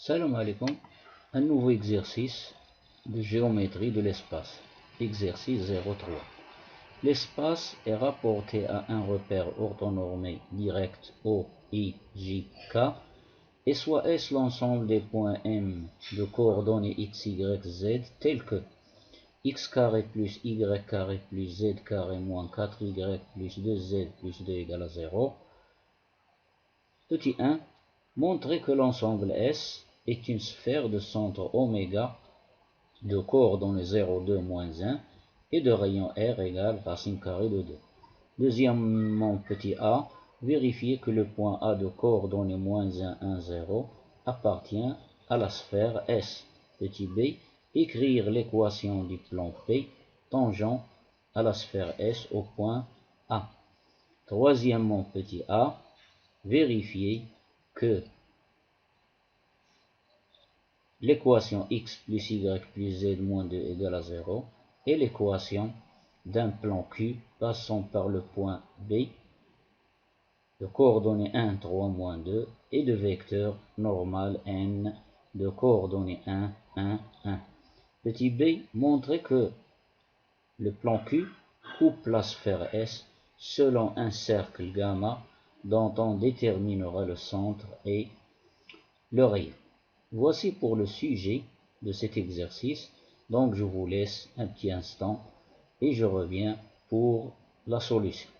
Salam alaikum, un nouveau exercice de géométrie de l'espace. Exercice 03. L'espace est rapporté à un repère orthonormé direct O, I, J, K, et soit S l'ensemble des points M de coordonnées x, y, z, tels que x carré plus y carré plus z carré moins 4y plus 2z plus 2 égale à 0. Petit 1. Montrer que l'ensemble S est une sphère de centre oméga de coordonnées 0, 2, moins 1 et de rayon R égale racine carrée de 2. Deuxièmement, petit a, vérifier que le point A de coordonnées moins 1, 1, 0 appartient à la sphère S. Petit b, écrire l'équation du plan P tangent à la sphère S au point A. Troisièmement, petit a, vérifier que l'équation x plus y plus z moins 2 égale à 0 est l'équation d'un plan Q passant par le point B de coordonnées 1, 3, moins 2 et de vecteur normal n de coordonnées 1, 1, 1. Petit b, montrer que le plan Q coupe la sphère S selon un cercle gamma dont on déterminera le centre et le rayon. Voici pour le sujet de cet exercice, donc je vous laisse un petit instant et je reviens pour la solution.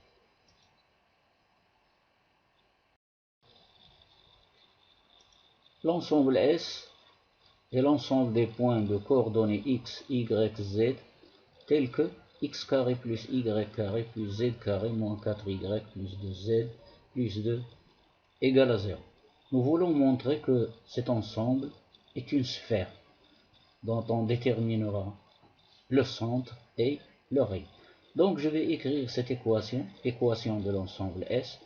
L'ensemble S est l'ensemble des points de coordonnées x, y, z tels que x carré plus y carré plus z carré moins 4y plus 2z plus 2 égale à 0. Nous voulons montrer que cet ensemble est une sphère dont on déterminera le centre et le rayon. Donc je vais écrire cette équation de l'ensemble S,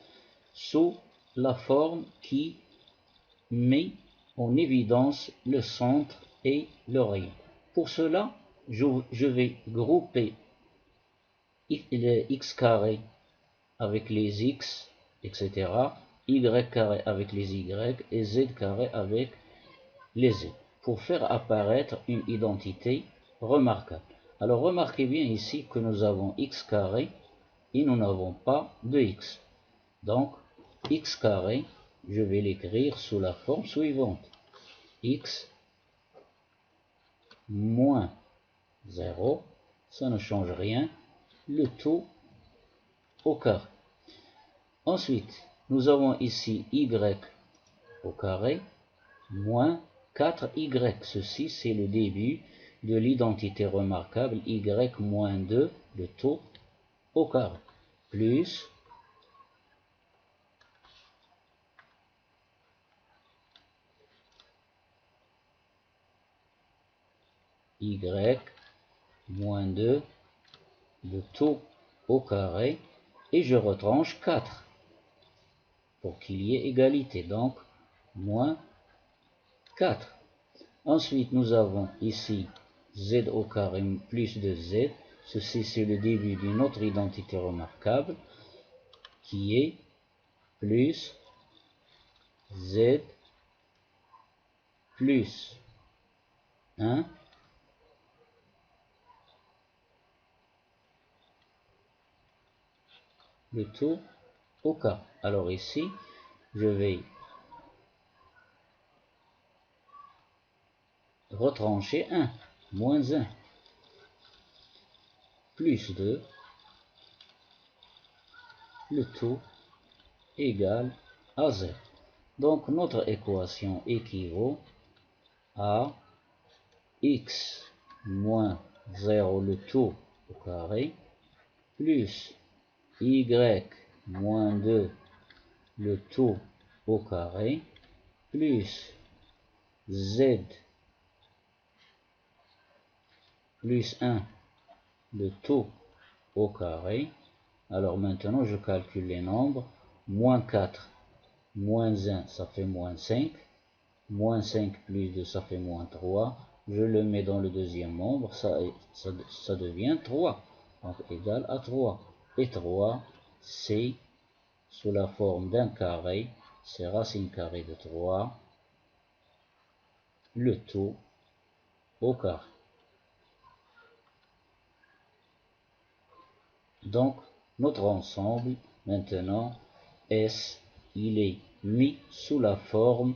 sous la forme qui met en évidence le centre et le rayon. Pour cela, je vais grouper les x carré avec les x, etc., y carré avec les y et z carré avec les z, pour faire apparaître une identité remarquable. Alors remarquez bien ici que nous avons x carré et nous n'avons pas de x. Donc x carré, je vais l'écrire sous la forme suivante. X moins 0, ça ne change rien, le tout au carré. Ensuite, nous avons ici y au carré moins 4y. Ceci, c'est le début de l'identité remarquable y moins 2, le tout au carré, plus y moins 2, le tout au carré, et je retranche 4 pour qu'il y ait égalité, donc moins 4. Ensuite, nous avons ici z au carré plus 2z. Ceci, c'est le début d'une autre identité remarquable qui est plus z plus 1 le tout au carré. Alors ici, je vais retrancher 1, moins 1, plus 2, le tout égal à 0. Donc notre équation équivaut à x moins 0 le tout au carré plus y moins 2 le tout au carré plus z plus 1 le tout au carré. Alors maintenant je calcule les nombres. Moins 4 moins 1 ça fait moins 5. Moins 5 plus 2 ça fait moins 3. Je le mets dans le deuxième nombre, ça devient 3. Donc égal à 3. Et 3 c'est sous la forme d'un carré, c'est racine carrée de 3 le tout au carré. Donc, notre ensemble, maintenant, S, il est mis sous la forme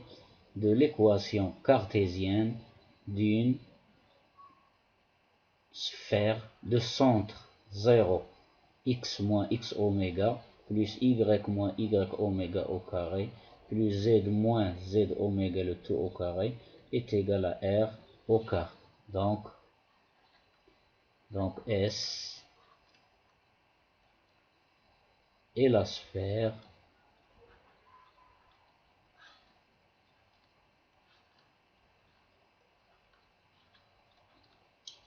de l'équation cartésienne d'une sphère de centre 0, x moins x oméga, plus y moins y oméga au carré, plus z moins z oméga le tout au carré, est égal à R au carré. Donc S est la sphère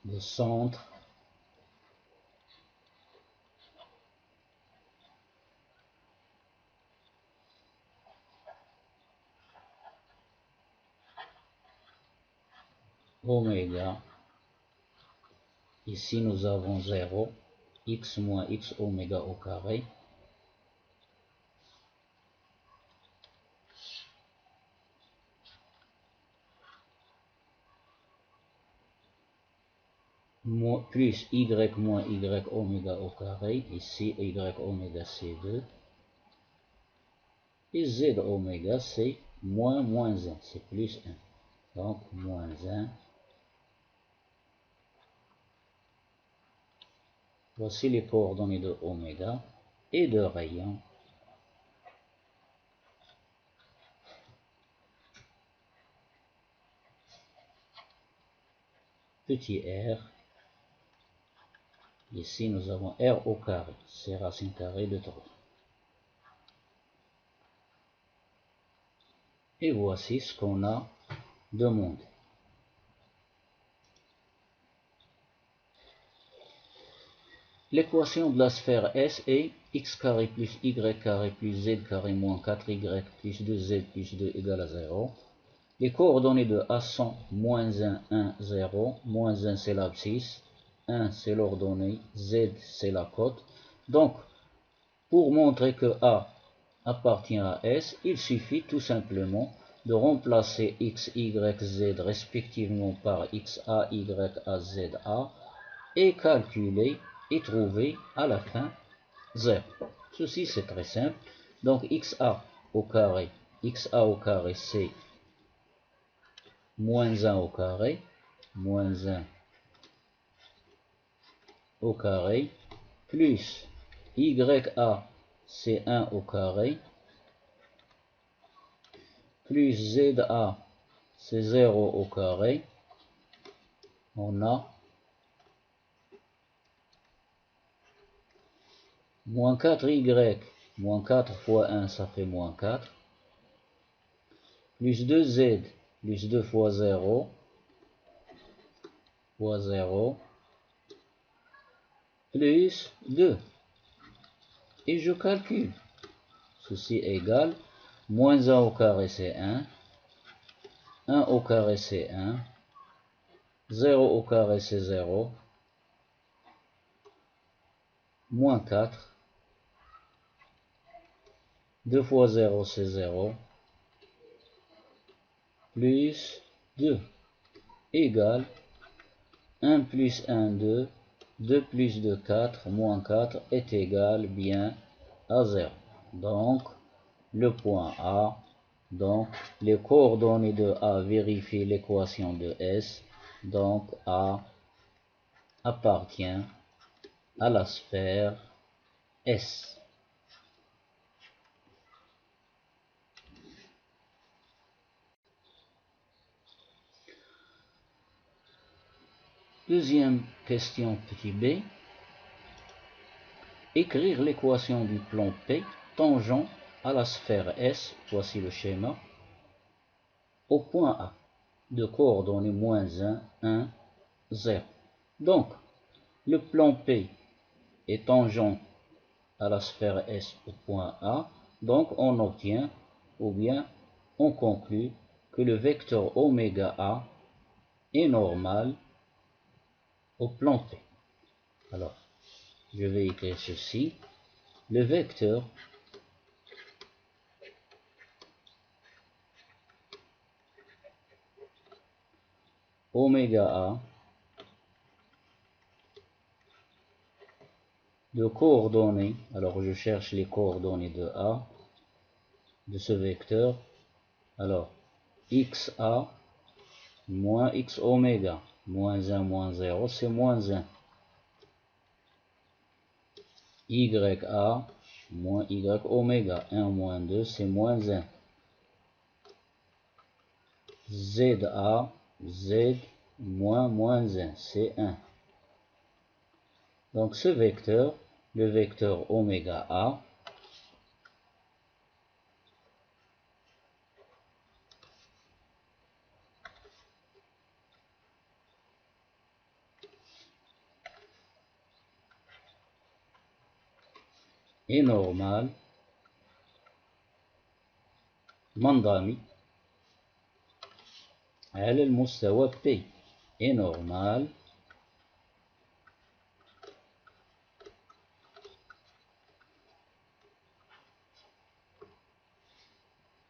de centre oméga. Ici nous avons 0, x moins x oméga au carré, plus y moins y oméga au carré, ici y oméga c'est 2, et z oméga c'est moins 1, c'est plus 1. Donc moins 1. Voici les coordonnées de oméga et de rayon. Petit r. Ici nous avons r au carré, c'est racine carrée de 3. Et voici ce qu'on a demandé. L'équation de la sphère S est x carré plus y carré plus z carré moins 4y plus 2z plus 2 égale à 0. Les coordonnées de A sont moins 1, 1, 0. Moins 1 c'est l'abscisse, 1 c'est l'ordonnée, z c'est la cote. Donc, pour montrer que A appartient à S, il suffit tout simplement de remplacer x, y, z respectivement par xa, ya, za et calculer et trouver à la fin 0. Ceci c'est très simple. Donc xa au carré c'est moins 1 au carré, moins 1 au carré, plus ya c'est 1 au carré, plus za c'est 0 au carré. On a moins 4y, moins 4 fois 1 ça fait moins 4, plus 2z, plus 2 fois 0, fois 0, plus 2. Et je calcule. Ceci égale moins 1 au carré c'est 1, 1 au carré c'est 1, 0 au carré c'est 0, moins 4, 2 fois 0 c'est 0, plus 2, égale 1 plus 1, 2, 2 plus 2, 4, moins 4 est égal bien à 0. Donc, le point A, donc les coordonnées de A vérifient l'équation de S, donc A appartient à la sphère S. Deuxième question petit b. Écrire l'équation du plan P tangent à la sphère S, voici le schéma, au point A, de coordonnées moins 1, 1, 0. Donc, le plan P est tangent à la sphère S au point A, donc on obtient, ou bien on conclut que le vecteur oméga A est normal au plan P. Alors, je vais écrire ceci. Le vecteur oméga A de coordonnées, alors je cherche les coordonnées de A, de ce vecteur, alors xa moins x oméga, moins 1 moins 0 c'est moins 1, ya moins y oméga, 1 moins 2 c'est moins 1, za z moins moins 1 c'est 1. Donc ce vecteur, le vecteur oméga A, est normal منضمي على المستوى P est normal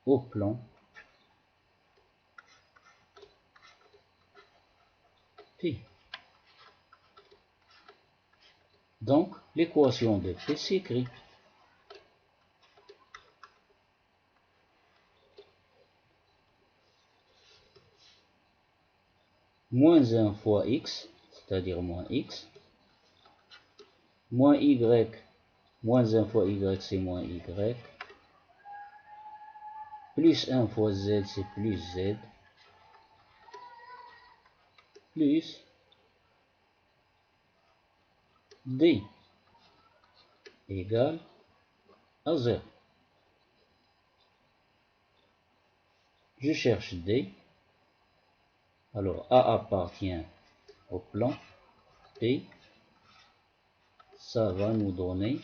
au plan P. Donc l'équation de P s'écrit moins 1 fois x, c'est-à-dire moins x, moins y, moins 1 fois y c'est moins y, plus 1 fois z c'est plus z, plus d égale à 0. Je cherche d, alors A appartient au plan P, ça va nous donner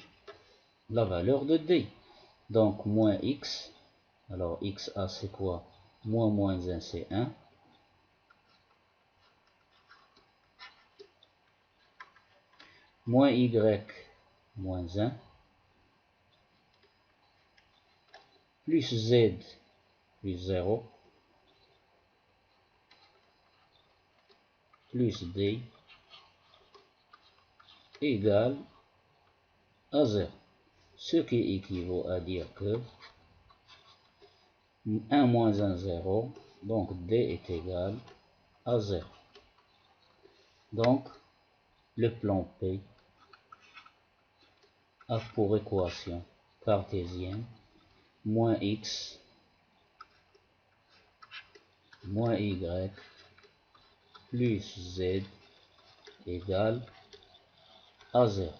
la valeur de d. Donc moins x, alors xa c'est quoi? Moins moins 1 c'est 1. Moins y moins 1. Plus z plus 0. Plus d égale à 0. Ce qui équivaut à dire que 1 moins 1, 0. Donc d est égal à 0. Donc le plan P a pour équation cartésienne moins x moins y plus z égale à 0.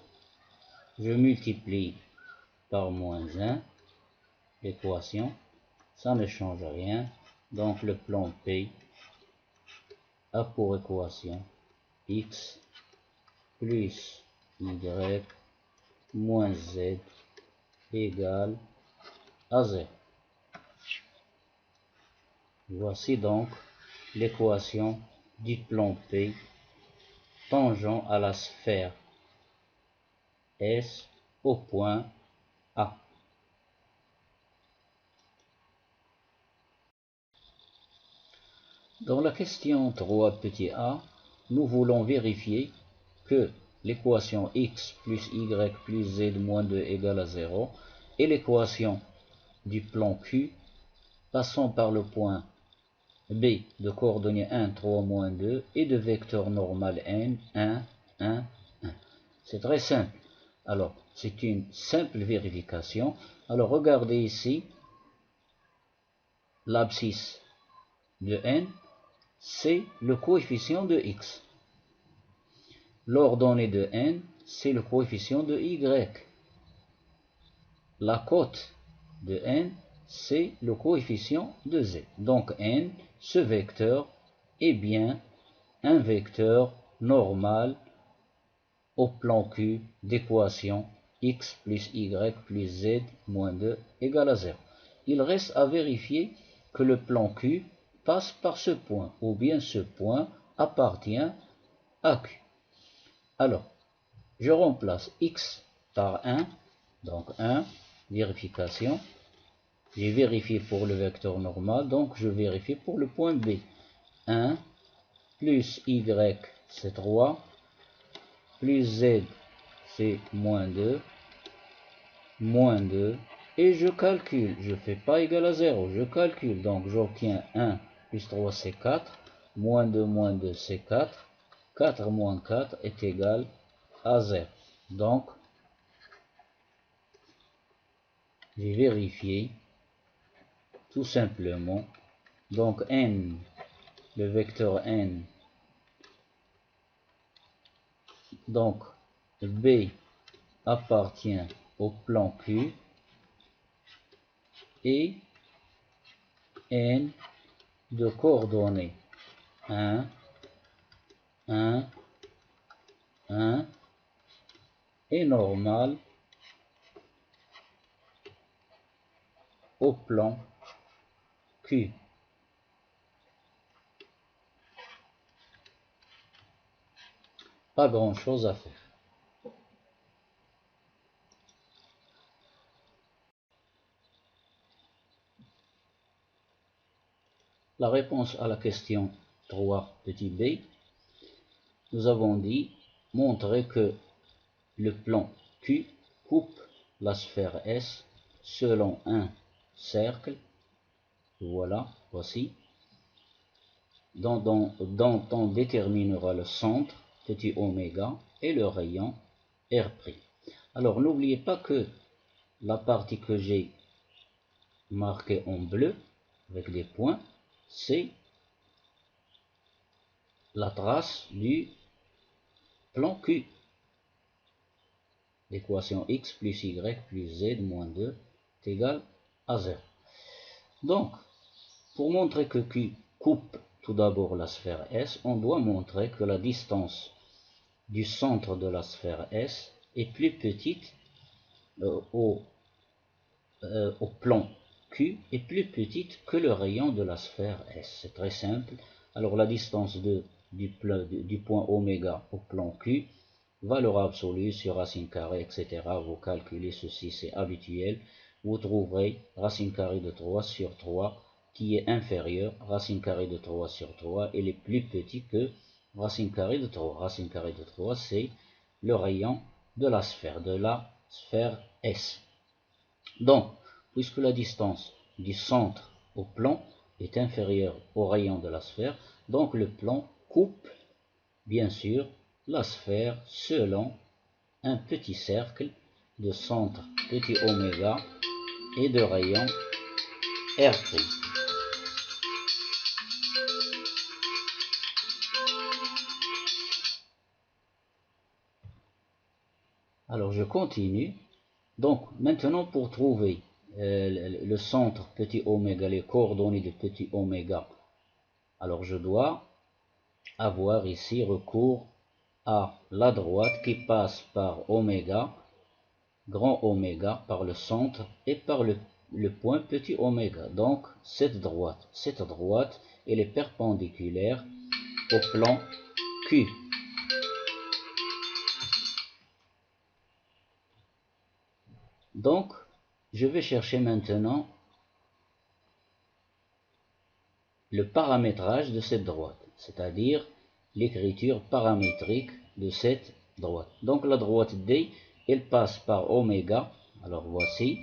Je multiplie par moins 1 l'équation, ça ne change rien. Donc le plan P a pour équation x plus y moins z égale à 0. Voici donc l'équation du plan P tangent à la sphère S au point A. Dans la question 3 petit a, nous voulons vérifier que l'équation x plus y plus z moins 2 égale à 0 et l'équation du plan Q passant par le point B de coordonnées 1, 3, moins 2 et de vecteur normal n, 1, 1, 1. C'est très simple. Alors, c'est une simple vérification. Alors, regardez ici, l'abscisse de n, c'est le coefficient de x. L'ordonnée de n, c'est le coefficient de y. La cote de n, c'est le coefficient de z. Donc n, ce vecteur, est bien un vecteur normal au plan Q d'équation x plus y plus z moins 2 égale à 0. Il reste à vérifier que le plan Q passe par ce point, ou bien ce point appartient à Q. Alors, je remplace x par 1, donc 1, vérification. J'ai vérifié pour le vecteur normal, donc je vérifie pour le point B. 1 plus y, c'est 3, plus z, c'est moins 2, et je calcule, je ne fais pas égal à 0, je calcule, donc j'obtiens 1 plus 3 c'est 4, moins 2 c'est 4, 4 moins 4 est égal à 0. Donc, j'ai vérifié tout simplement. Donc n, le vecteur n, donc B appartient au plan Q et n de coordonnées 1, 1, 1 est normal au plan Q. Pas grand chose à faire. La réponse à la question 3 petit b, nous avons dit montrer que le plan Q coupe la sphère S selon un cercle, voilà, voici, dont on déterminera le centre, petit oméga, et le rayon R'. Alors n'oubliez pas que la partie que j'ai marquée en bleu, avec des points, c'est la trace du plan Q. L'équation x plus y plus z moins 2 est égale à 0. Donc, pour montrer que Q coupe tout d'abord la sphère S, on doit montrer que la distance du centre de la sphère S est plus petite au plan Q est plus petite que le rayon de la sphère S. C'est très simple. Alors la distance du point oméga au plan Q, valeur absolue sur racine carrée, etc. Vous calculez ceci, c'est habituel. Vous trouverez racine carrée de 3 sur 3 qui est inférieur. Racine carrée de 3 sur 3, elle est plus petite que racine carrée de 3. Racine carrée de 3, c'est le rayon de la sphère S. Donc, puisque la distance du centre au plan est inférieure au rayon de la sphère, donc le plan coupe, bien sûr, la sphère selon un petit cercle de centre petit oméga et de rayon R'. Alors je continue. Donc maintenant pour trouver le centre petit oméga, les coordonnées de petit oméga, alors je dois avoir ici recours à la droite qui passe par oméga, grand oméga, par le centre et par le point petit oméga. Donc cette droite, elle est perpendiculaire au plan Q. Donc je vais chercher maintenant le paramétrage de cette droite, c'est-à-dire l'écriture paramétrique de cette droite. Donc la droite D, elle passe par oméga, alors voici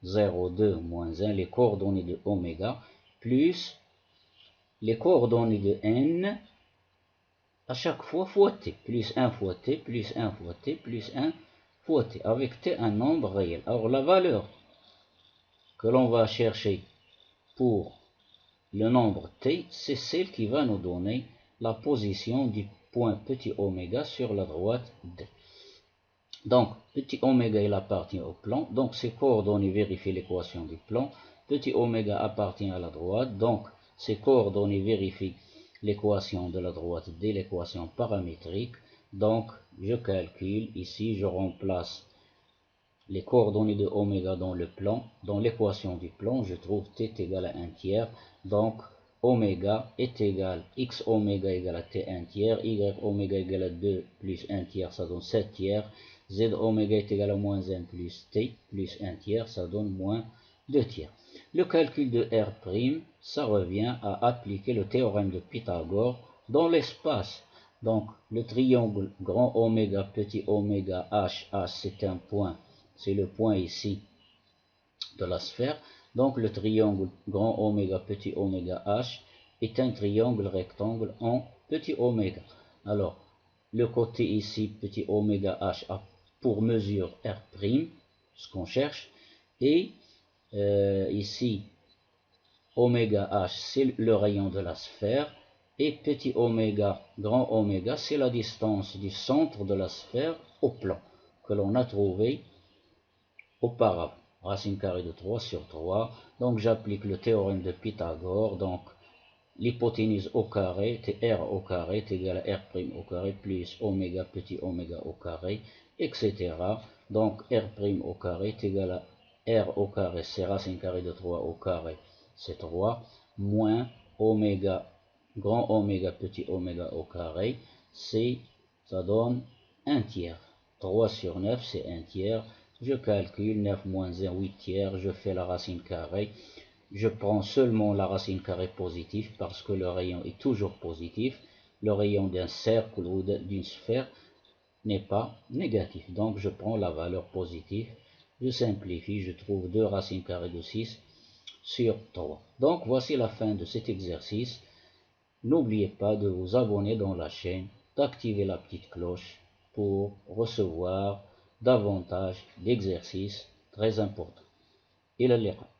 0, 2, moins 1, les coordonnées de oméga, plus les coordonnées de n, à chaque fois fois t, plus 1 fois t, plus 1 fois t, plus 1 fois t, avec t un nombre réel. Alors la valeur que l'on va chercher pour le nombre t, c'est celle qui va nous donner la position du point petit oméga sur la droite D. Donc, petit oméga, il appartient au plan. Donc, ces coordonnées vérifient l'équation du plan. Petit oméga appartient à la droite. Donc, ces coordonnées vérifient l'équation de la droite D, l'équation paramétrique. Donc, je calcule ici, je remplace les coordonnées de oméga dans le plan, dans l'équation du plan, je trouve t est égal à 1 tiers, donc oméga est égal, x oméga égale à t 1 tiers, y oméga égale à 2 plus 1 tiers, ça donne 7 tiers, z oméga est égal à moins 1 plus t plus 1 tiers, ça donne moins 2 tiers. Le calcul de R', ça revient à appliquer le théorème de Pythagore dans l'espace. Donc le triangle grand oméga, petit oméga, H, c'est un point, c'est le point ici de la sphère. Donc le triangle grand oméga, petit oméga, H est un triangle rectangle en petit oméga. Alors le côté ici, petit oméga H, a pour mesure R', ce qu'on cherche, et ici oméga H, c'est le rayon de la sphère, et petit oméga, grand oméga, c'est la distance du centre de la sphère au plan que l'on a trouvé auparavant. Racine carrée de 3 sur 3. Donc j'applique le théorème de Pythagore. Donc l'hypoténuse au carré, R au carré est égal à R' au carré plus oméga petit oméga au carré, etc. Donc R' au carré est égal à R au carré, c'est racine carrée de 3 au carré, c'est 3, moins oméga, grand oméga petit oméga au carré, ça donne 1 tiers. 3 sur 9, c'est 1 tiers. Je calcule 9 moins 1, 8 tiers, je fais la racine carrée. Je prends seulement la racine carrée positive parce que le rayon est toujours positif. Le rayon d'un cercle ou d'une sphère n'est pas négatif. Donc je prends la valeur positive. Je simplifie, je trouve 2 racines carrées de 6 sur 3. Donc voici la fin de cet exercice. N'oubliez pas de vous abonner dans la chaîne, d'activer la petite cloche pour recevoir davantage d'exercices très importants. إلى اللقاء.